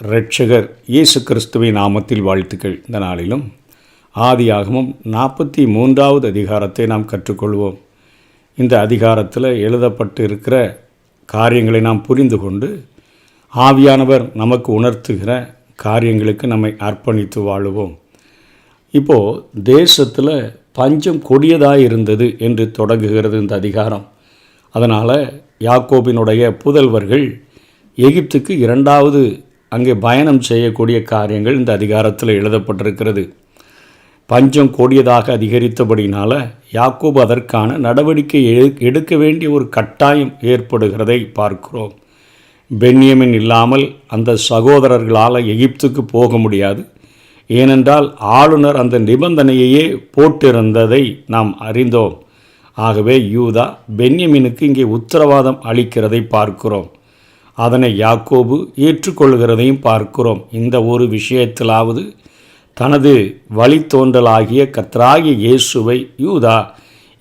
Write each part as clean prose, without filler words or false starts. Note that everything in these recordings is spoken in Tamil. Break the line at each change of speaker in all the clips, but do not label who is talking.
இரட்சகர் இயேசு கிறிஸ்துவின் நாமத்தில் வாழ்த்துக்கள். இந்த நாளிலும் ஆதியாகமம் 43வது அதிகாரத்தை நாம் கற்றுக்கொள்வோம். இந்த அதிகாரத்தில் எழுதப்பட்டு இருக்கிற காரியங்களை நாம் புரிந்து கொண்டு ஆவியானவர் நமக்கு உணர்த்துகிற காரியங்களுக்கு நம்மை அர்ப்பணித்து வாழுவோம். இப்போது தேசத்தில் பஞ்சம் கொடியதாக இருந்தது என்று தொடங்குகிறது இந்த அதிகாரம். அதனால் யாக்கோபினுடைய புதல்வர்கள் எகிப்துக்கு இரண்டாவது அங்கே பயணம் செய்யக்கூடிய காரியங்கள் இந்த அதிகாரத்தில் எழுதப்பட்டிருக்கிறது. பஞ்சம் கொடியதாக அதிகரித்தபடினால யாக்கோபு அதற்கான நடவடிக்கை எடுக்க வேண்டிய ஒரு கட்டாயம் ஏற்படுகிறதை பார்க்கிறோம். பென்யமின் இல்லாமல் அந்த சகோதரர்களால் எகிப்துக்கு போக முடியாது. ஏனென்றால் ஆளுநர் அந்த நிபந்தனையையே போட்டிருந்ததை நாம் அறிந்தோம். ஆகவே யூதா பென்யமினுக்கு இங்கே உத்தரவாதம் அளிக்கிறதை பார்க்கிறோம். அதனை யாக்கோபு ஏற்றுக்கொள்கிறதையும் பார்க்கிறோம். இந்த ஒரு விஷயத்திலாவது தனது வழித்தோன்றலாகிய கர்த்தராகிய இயேசுவை யூதா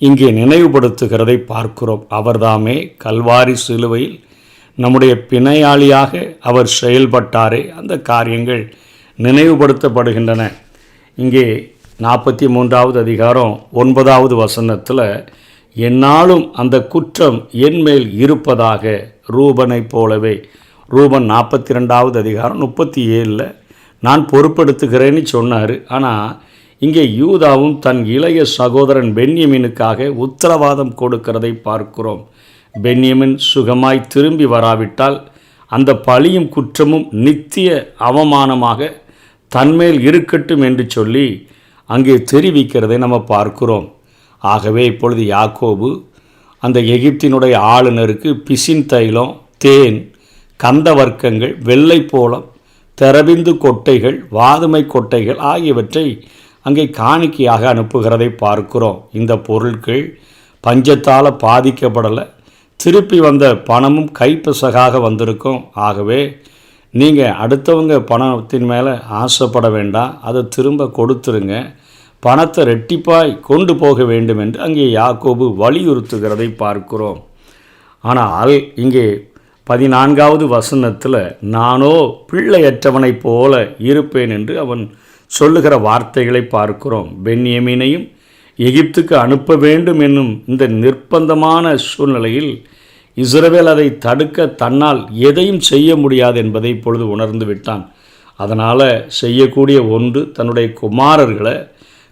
இங்கே நினைவுபடுத்துகிறதை பார்க்கிறோம். அவர்தாமே கல்வாரி சிலுவையில் நம்முடைய பிணையாளியாக அவர் செயல்பட்டாரே, அந்த காரியங்கள் நினைவுபடுத்தப்படுகின்றன. இங்கே 43வது அதிகாரம் 9வது வசனத்தில் என்னாலும் அந்த குற்றம் என்மேல் இருப்பதாக ரூபனை போலவே, ரூபன் 42வது அதிகாரம் 37 நான் பொறுப்பெடுத்துக்கிறேன்னு சொன்னார். ஆனால் இங்கே யூதாவும் தன் இளைய சகோதரன் பென்யமினுக்காக உத்தரவாதம் கொடுக்கிறதை பார்க்கிறோம். பென்யமின் சுகமாய் திரும்பி வராவிட்டால் அந்த பழியும் குற்றமும் நித்திய அவமானமாக தன்மேல் இருக்கட்டும் என்று சொல்லி அங்கே தெரிவிக்கிறதை நம்ம பார்க்கிறோம். ஆகவே இப்பொழுது யாக்கோபு அந்த எகிப்தினுடைய ஆளுநருக்கு பிசின் தைலம், தேன், கந்த வர்க்கங்கள், வெள்ளை போளம், தெரபிந்து கொட்டைகள், வாதுமை கொட்டைகள் ஆகியவற்றை அங்கே காணிக்கையாக அனுப்புகிறதை பார்க்கிறோம். இந்த பொருட்கள் பஞ்சத்தால் பாதிக்கப்படலை, திருப்பி வந்த பணமும் கைப்பசகாக வந்திருக்கும். ஆகவே நீங்கள் அடுத்தவங்க பணத்தின் மேலே ஆசைப்பட வேண்டாம், அதை திரும்ப கொடுத்துருங்க, பணத்தை ரெட்டிப்பாய் கொண்டு போக வேண்டும் என்று அங்கே யாக்கோபு வலியுறுத்துகிறதை பார்க்கிறோம். ஆனால் இங்கே 14வது வசனத்தில் நானோ பிள்ளையற்றவனைப் போல இருப்பேன் என்று அவன் சொல்லுகிற வார்த்தைகளை பார்க்கிறோம். பென்யமீனையும் எகிப்துக்கு அனுப்ப வேண்டும் என்னும் இந்த நிர்பந்தமான சூழ்நிலையில் இஸ்ரவேல் அதை தடுக்க தன்னால் எதையும் செய்ய முடியாது என்பதை இப்பொழுது உணர்ந்து விட்டான். அதனால் செய்யக்கூடிய ஒன்று, தன்னுடைய குமாரர்களை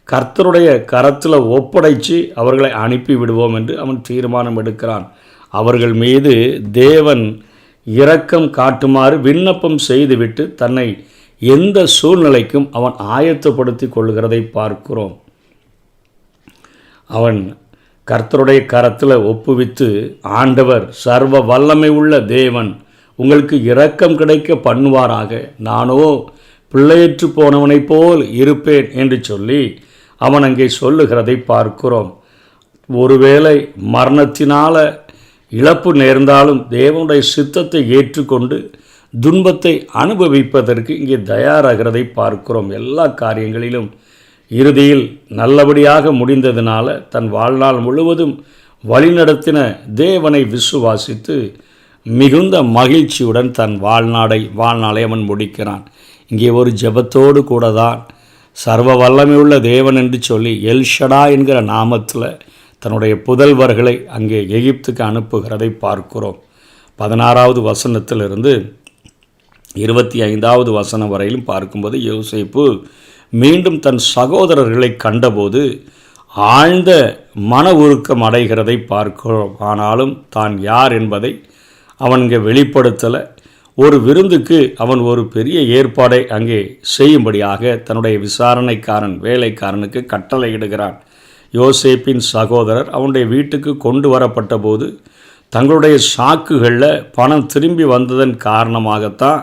கர்த்தருடைய கரத்தில் ஒப்படைச்சு அவர்களை அனுப்பி விடுவோம் என்று அவன் தீர்மானம் எடுக்கிறான். அவர்கள் மீது தேவன் இரக்கம் காட்டுமாறு விண்ணப்பம் செய்துவிட்டு தன்னை எந்த சூழ்நிலைக்கும் அவன் ஆயத்தப்படுத்தி கொள்கிறதை பார்க்கிறோம். அவன் கர்த்தருடைய கரத்தில் ஒப்புவித்து, ஆண்டவர் சர்வ வல்லமை உள்ள தேவன் உங்களுக்கு இரக்கம் கிடைக்க பண்ணுவாராக, நானோ பிள்ளையற்று போனவனைப் போல் இருப்பேன் என்று சொல்லி அவன் அங்கே சொல்லுகிறதை பார்க்கிறோம். ஒருவேளை மரணத்தினால் இழப்பு நேர்ந்தாலும் தேவனுடைய சித்தத்தை ஏற்றுக்கொண்டு துன்பத்தை அனுபவிப்பதற்கு இங்கே தயாராகிறதை பார்க்கிறோம். எல்லா காரியங்களிலும் இறுதியில் நல்லபடியாக முடிந்ததினால தன் வாழ்நாள் முழுவதும் வழிநடத்தின தேவனை விசுவாசித்து மிகுந்த மகிழ்ச்சியுடன் தன் வாழ்நாளை அவன் முடிக்கிறான். இங்கே ஒரு ஜெபத்தோடு கூட தான் சர்வ வல்லமையுள்ள தேவன் என்று சொல்லி எல்ஷடா என்கிற நாமத்தில் தன்னுடைய புதல்வர்களை அங்கே எகிப்துக்கு அனுப்புகிறதை பார்க்கிறோம். 16வது வசனத்திலிருந்து 25வது வசனம் வரையிலும் பார்க்கும்போது யோசேப்பு மீண்டும் தன் சகோதரர்களை கண்டபோது ஆழ்ந்த மன உருக்கம் அடைகிறதை பார்க்கிறோம். ஆனாலும் தான் யார் என்பதை அவன் இங்கே வெளிப்படுத்தலை. ஒரு விருந்துக்கு அவன் ஒரு பெரிய ஏற்பாடை அங்கே செய்யும்படியாக தன்னுடைய விசாரணைக்காரன் வேலைக்காரனுக்கு கட்டளையிடுகிறான். யோசேப்பின் சகோதரர் அவனுடைய வீட்டுக்கு கொண்டு வரப்பட்ட போது தங்களுடைய சாக்குகளில் பணம் திரும்பி வந்ததன் காரணமாகத்தான்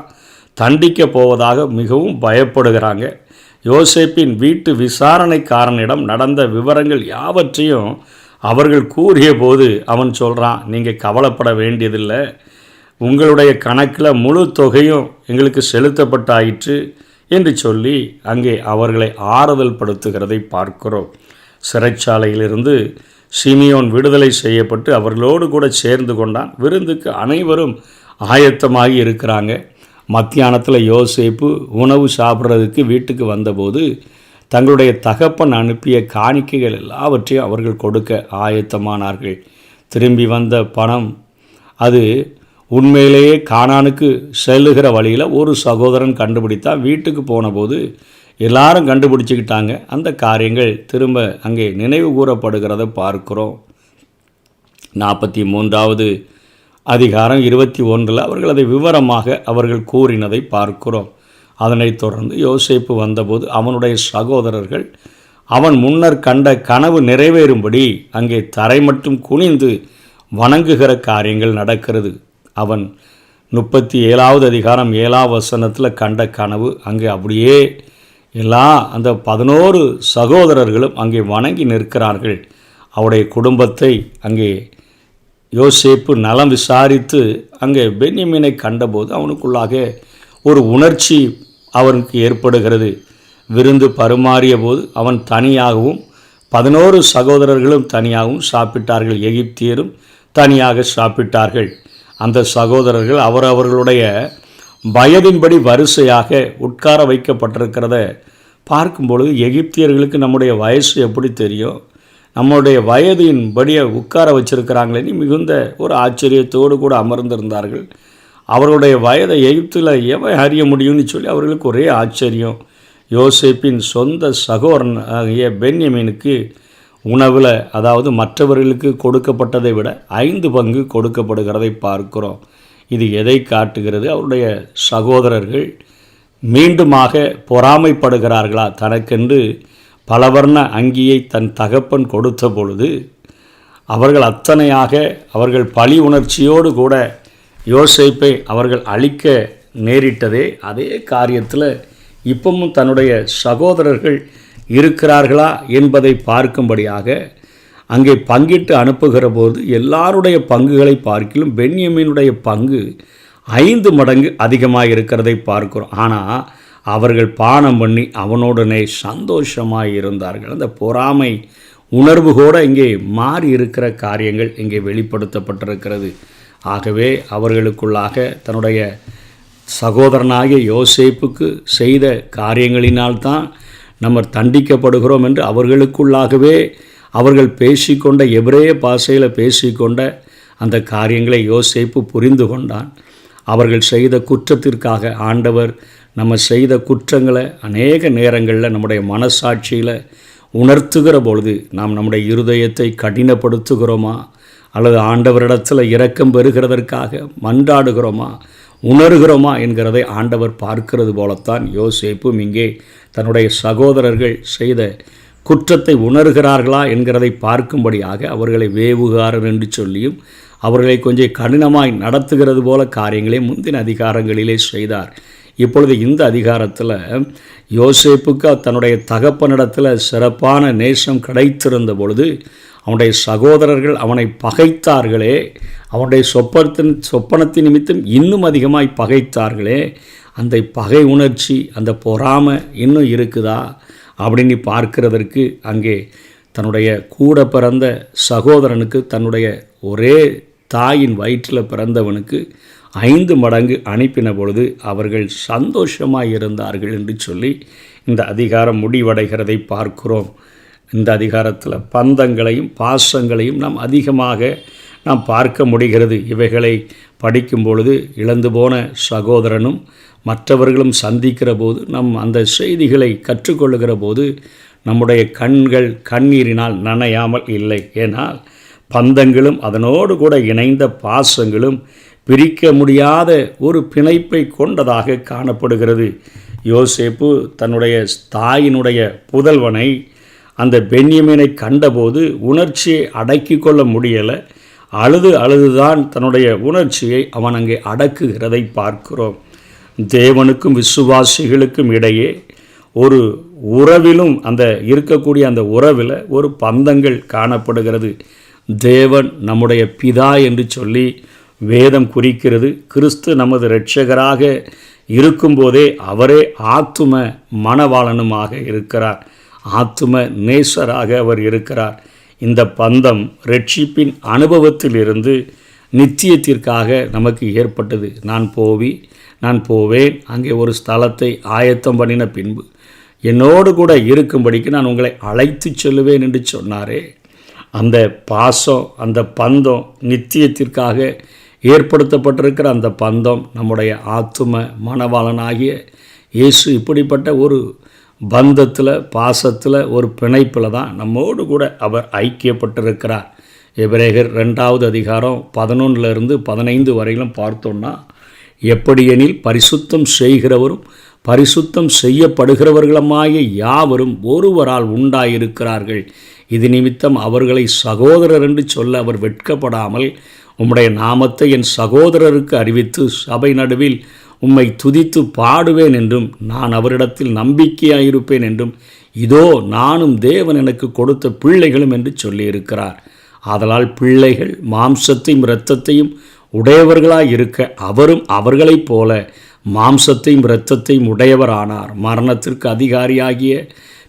தண்டிக்கப் போவதாக மிகவும் பயப்படுகிறாங்க. யோசேப்பின் வீட்டு விசாரணைக்காரனிடம் நடந்த விவரங்கள் யாவற்றையும் அவர்கள் கூறிய போது அவன் சொல்கிறான், நீங்கள் கவலைப்பட வேண்டியதில்லை, உங்களுடைய கணக்கில் முழு தொகையும் எங்களுக்கு செலுத்தப்பட்டாயிற்று என்று சொல்லி அங்கே அவர்களை ஆறுதல் படுத்துகிறதை பார்க்கிறோம். சிறைச்சாலையிலிருந்து சிமியோன் விடுதலை செய்யப்பட்டு அவர்களோடு கூட சேர்ந்து கொண்டான். விருந்துக்கு அனைவரும் ஆயத்தமாகி இருக்கிறாங்க. மத்தியானத்தில் யோசேப்பு உணவு சாப்பிட்றதுக்கு வீட்டுக்கு வந்தபோது தங்களுடைய தகப்பன் அனுப்பிய காணிக்கைகள் எல்லாவற்றையும் அவர்கள் கொடுக்க ஆயத்தமானார்கள். திரும்பி வந்த பணம் அது உண்மையிலேயே கானானுக்கு செல்லுகிற வழியில் ஒரு சகோதரன் கண்டுபிடித்தா. வீட்டுக்கு போனபோது எல்லாரும் கண்டுபிடிச்சிக்கிட்டாங்க. அந்த காரியங்கள் திரும்ப அங்கே நினைவு கூறப்படுகிறத பார்க்குறோம். 43வது அதிகாரம் 21 அவர்கள் அதை விவரமாக அவர்கள் கூறினதை பார்க்கிறோம். அதனைத் தொடர்ந்து யோசேப்பு வந்தபோது அவனுடைய சகோதரர்கள் அவன் முன்னர் கண்ட கனவு நிறைவேறும்படி அங்கே தரை மட்டும் குனிந்து வணங்குகிற காரியங்கள் நடக்கிறது. அவன் 37வது அதிகாரம் 7வது வசனத்தில் கண்ட கனவு அங்கே அப்படியே எல்லா அந்த 11 சகோதரர்களும் அங்கே வணங்கி நிற்கிறார்கள். அவருடைய குடும்பத்தை அங்கே யோசேப்பு நலம் விசாரித்து அங்கே பென்யமீனை கண்டபோது அவனுக்குள்ளாக ஒரு உணர்ச்சி அவனுக்கு ஏற்படுகிறது. விருந்து பரிமாறிய போது அவன் தனியாகவும் 11 சகோதரர்களும் தனியாகவும் சாப்பிட்டார்கள். எகிப்தியரும் தனியாக சாப்பிட்டார்கள். அந்த சகோதரர்கள் அவர்களுடைய வயதின்படி வரிசையாக உட்கார வைக்கப்பட்டிருக்கிறத பார்க்கும்பொழுது எகிப்தியர்களுக்கு நம்முடைய வயசு எப்படி தெரியும், நம்முடைய வயதின்படியை உட்கார வச்சிருக்கிறாங்களேன்னு மிகுந்த ஒரு ஆச்சரியத்தோடு கூட அமர்ந்திருந்தார்கள். அவர்களுடைய வயதை எகிப்தில் எவன் அறிய முடியும்னு சொல்லி அவர்களுக்கு ஒரே ஆச்சரியம். யோசேப்பின் சொந்த சகோதரன் ஆகிய பென்யமீனுக்கு உணவில், அதாவது மற்றவர்களுக்கு கொடுக்கப்பட்டதை விட 5 பங்கு கொடுக்கப்படுகிறதை பார்க்கிறோம். இது எதை காட்டுகிறது? அவருடைய சகோதரர்கள் மீண்டுமாக பொறாமைப்படுகிறார்களா? தனக்கென்று பலவர்ண அங்கியை தன் தகப்பன் கொடுத்த பொழுது அவர்கள் அத்தனையாக அவர்கள் பழி உணர்ச்சியோடு கூட யோசேப்பை அவர்கள் அழிக்க நேரிட்டதே அதே காரியத்தில் இப்பவும் தன்னுடைய சகோதரர்கள் இருக்கிறார்களா என்பதை பார்க்கும்படியாக அங்கே பங்கிட்டு அனுப்புகிற போது எல்லாருடைய பங்குகளை பார்க்கிலும் பென்யமீனுடைய பங்கு 5 மடங்கு அதிகமாக இருக்கிறதை பார்க்கிறோம். ஆனால் அவர்கள் பானம் பண்ணி அவனுடனே சந்தோஷமாக இருந்தார்கள். அந்த பொறாமை உணர்வு கூட இங்கே மாறி இருக்கிற காரியங்கள் இங்கே வெளிப்படுத்தப்பட்டிருக்கிறது. ஆகவே அவர்களுக்குள்ளாக தன்னுடைய சகோதரனாகிய யோசேப்புக்கு செய்த காரியங்களினால்தான் நம்ம தண்டிக்கப்படுகிறோம் என்று அவர்களுக்குள்ளாகவே அவர்கள் பேசிக்கொண்ட எபிரேய பாஷையில் பேசிக்கொண்ட அந்த காரியங்களை யோசேப்பு புரிந்து கொண்டான். அவர்கள் செய்த குற்றத்திற்காக ஆண்டவர் நம்ம செய்த குற்றங்களை அநேக நேரங்களில் நம்முடைய மனசாட்சியில் உணர்த்துகிற பொழுது நாம் நம்முடைய இருதயத்தை கடினப்படுத்துகிறோமா, அல்லது ஆண்டவரிடத்தில் இரக்கம் பெறுகிறதற்காக மன்றாடுகிறோமா, உணர்கிறோமா என்கிறதை ஆண்டவர் பார்க்கிறது போலத்தான் யோசேப்பும் இங்கே தன்னுடைய சகோதரர்கள் செய்த குற்றத்தை உணர்கிறார்களா என்கிறதை பார்க்கும்படியாக அவர்களை வேவுகாரர் என்று சொல்லியும் அவர்களை கொஞ்சம் கடினமாய் நடத்துகிறது போல காரியங்களை முந்தின அதிகாரங்களிலே செய்தார். இப்பொழுது இந்த அதிகாரத்தில் யோசேப்புக்கு தன்னுடைய தகப்பனிடத்தில் சிறப்பான நேசம் கிடைத்திருந்த பொழுது அவனுடைய சகோதரர்கள் அவனை பகைத்தார்களே, அவனுடைய சொப்பனத்தின் நிமித்தம் இன்னும் அதிகமாய் பகைத்தார்களே, அந்த பகை உணர்ச்சி, அந்த பொறாமை இன்னும் இருக்குதா அப்படின்னு பார்க்கிறதற்கு அங்கே தன்னுடைய கூட பிறந்த சகோதரனுக்கு, தன்னுடைய ஒரே தாயின் வயிற்றில் பிறந்தவனுக்கு 5 மடங்கு அனுப்பின பொழுது அவர்கள் சந்தோஷமாக இருந்தார்கள் என்று சொல்லி இந்த அதிகாரம் முடிவடைகிறதை பார்க்கிறோம். இந்த அதிகாரத்தில் பந்தங்களையும் பாசங்களையும் நாம் அதிகமாக நாம் பார்க்க முடிகிறது. இவைகளை படிக்கும் பொழுது இழந்து போன சகோதரனும் மற்றவர்களும் சந்திக்கிற போது நம் அந்த செய்திகளை கற்றுக்கொள்ளுகிற போது நம்முடைய கண்கள் கண்ணீரினால் நனையாமல் இல்லை. ஏனால் பந்தங்களும் அதனோடு கூட இணைந்த பாசங்களும் பிரிக்க முடியாத ஒரு பிணைப்பை கொண்டதாக காணப்படுகிறது. யோசேப்பு தன்னுடைய தாயினுடைய புதல்வனை அந்த பென்யமீனை கண்டபோது உணர்ச்சியை அடக்கி கொள்ள முடியலை. அழுதுதான் தன்னுடைய உணர்ச்சியை அவன் அங்கே அடக்குகிறதை பார்க்கிறோம். தேவனுக்கும் விசுவாசிகளுக்கும் இடையே ஒரு உறவிலும் அந்த இருக்கக்கூடிய அந்த உறவில் ஒரு பந்தங்கள் காணப்படுகிறது. தேவன் நம்முடைய பிதா என்று சொல்லி வேதம் குறிக்கிறது. கிறிஸ்து நமது இரட்சகராக இருக்கும்போதே அவரே ஆத்தும மணவாளனுமாக இருக்கிறார், ஆத்தும நேசராக அவர் இருக்கிறார். இந்த பந்தம் இரட்சிப்பின் அனுபவத்திலிருந்து நித்தியத்திற்காக நமக்கு ஏற்பட்டது. நான் போவி நான் போவேன், அங்கே ஒரு ஸ்தலத்தை ஆயத்தம் பண்ணின பின்பு என்னோடு கூட இருக்கும்படிக்கு நான் உங்களை அழைத்து செல்லுவேன் என்று சொன்னாரே. அந்த பாசம், அந்த பந்தம், நித்தியத்திற்காக ஏற்படுத்தப்பட்டிருக்கிற அந்த பந்தம், நம்முடைய ஆத்தும மணவாளனாகிய இயேசு இப்படிப்பட்ட ஒரு பந்தத்தில், பாசத்தில், ஒரு பிணைப்பில் தான் நம்மோடு கூட அவர் ஐக்கியப்பட்டிருக்கிறார். எபிரேயர் 2வது அதிகாரம் 11 15 வரையிலும் பார்த்தோன்னா, எப்படியெனில் பரிசுத்தம் செய்கிறவரும் பரிசுத்தம் செய்யப்படுகிறவர்களுமாகிய யாவரும் ஒருவரால் உண்டாயிருக்கிறார்கள். இது நிமித்தம் அவர்களை சகோதரர் என்று சொல்ல அவர் வெட்கப்படாமல், உம்முடைய நாமத்தை என் சகோதரருக்கு அறிவித்து சபை நடுவில் உம்மை துதித்து பாடுவேன் என்றும், நான் அவரிடத்தில் நம்பிக்கையாயிருப்பேன் என்றும், இதோ நானும் தேவன் எனக்கு கொடுத்த பிள்ளைகளும் என்று சொல்லியிருக்கிறார். ஆதலால் பிள்ளைகள் மாம்சத்தையும் இரத்தத்தையும் உடையவர்களாய் இருக்க அவரும் அவர்களைப் போல மாம்சத்தையும் இரத்தத்தையும் உடையவரானார். மரணத்திற்கு அதிகாரியாகிய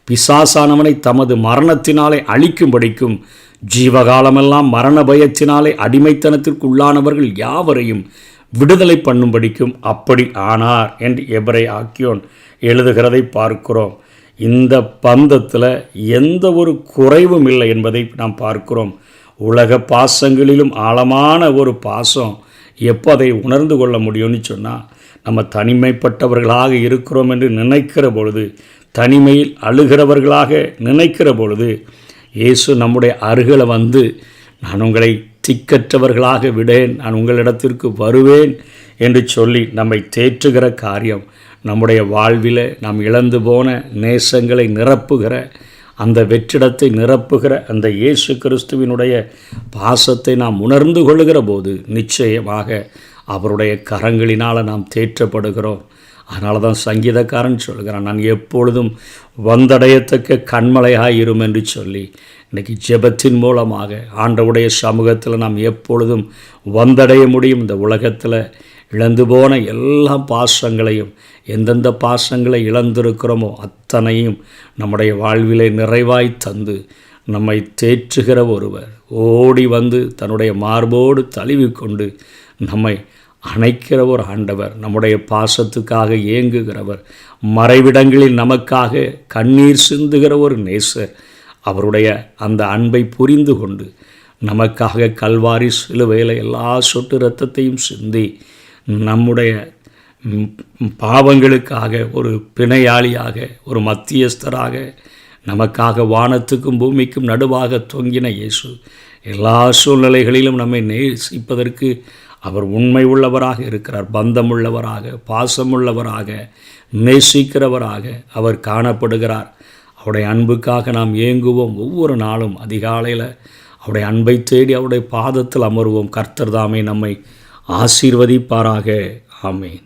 பிசாசானவனை தமது மரணத்தினாலே அழிக்கும்படிக்கும் ஜீவகாலமெல்லாம் மரண பயத்தினாலே அடிமைத்தனத்திற்கு உள்ளானவர்கள் யாவரையும் விடுதலை பண்ணும்படிக்கும் அப்படி ஆனார் என்று எபிரேய ஆக்கியோன் எழுதுகிறதை பார்க்கிறோம். இந்த பந்தத்தில் எந்த ஒரு குறைவும் இல்லை என்பதை நாம் பார்க்கிறோம். உலக பாசங்களிலும் ஆழமான ஒரு பாசம் எப்போ அதை உணர்ந்து கொள்ள முடியும்னு சொன்னால், நம்ம தனிமைப்பட்டவர்களாக இருக்கிறோம் என்று நினைக்கிற பொழுது, தனிமையில் அழுகிறவர்களாக நினைக்கிற பொழுது, இயேசு நம்முடைய அருகில் வந்து, நான் உங்களை திக்கற்றவர்களாக விடேன், நான் உங்களிடத்திற்கு வருவேன் என்று சொல்லி நம்மை தேற்றுகிற காரியம், நம்முடைய வாழ்வில் நாம் இழந்து போன நேசங்களை நிரப்புகிற, அந்த வெற்றிடத்தை நிரப்புகிற அந்த இயேசு கிறிஸ்துவினுடைய பாசத்தை நாம் உணர்ந்து கொள்ளுகிற போது நிச்சயமாக அவருடைய கரங்களினால் நாம் தேற்றப்படுகிறோம். அதனால தான் சங்கீதக்காரன் சொல்கிறான், நான் எப்பொழுதும் வந்தடையத்தக்க கண்மலையாக இரும் என்று சொல்லி. இன்றைக்கி ஜெபத்தின் மூலமாக ஆண்டவருடைய சமூகத்தில் நாம் எப்பொழுதும் வந்தடைய முடியும். இந்த உலகத்தில் இழந்து போன எல்லா பாசங்களையும், எந்தெந்த பாசங்களை இழந்திருக்கிறோமோ அத்தனையும் நம்முடைய வாழ்விலே நிறைவாய் தந்து நம்மை தேற்றுகிற ஒருவர், ஓடி வந்து தன்னுடைய மார்போடு தழுவிக்கொண்டு நம்மை அணைக்கிற ஒரு ஆண்டவர், நம்முடைய பாசத்துக்காக ஏங்குகிறவர், மறைவிடங்களில் நமக்காக கண்ணீர் சிந்துகிற ஒரு நேசர், அவருடைய அந்த அன்பை புரிந்து கொண்டு நமக்காக கல்வாரி சிலுவையில் எல்லா சொட்டு இரத்தத்தையும் சிந்தி நம்முடைய பாவங்களுக்காக ஒரு பிணையாளியாக, ஒரு மத்தியஸ்தராக, நமக்காக வானத்துக்கும் பூமிக்கும் நடுவாக தொங்கின இயேசு எல்லா சூழ்நிலைகளிலும் நம்மை நேசிப்பதற்கு அவர் உண்மை உள்ளவராக இருக்கிறார். பந்தமுள்ளவராக, பாசமுள்ளவராக, நேசிக்கிறவராக அவர் காணப்படுகிறார். அவருடைய அன்புக்காக நாம் ஏங்குவோம். ஒவ்வொரு நாளும் அதிகாலையில் அவருடைய அன்பை தேடி அவருடைய பாதத்தில் அமருவோம். கர்த்தர் தாமே நம்மை ஆசீர்வதிப்பாராக. ஆமென்.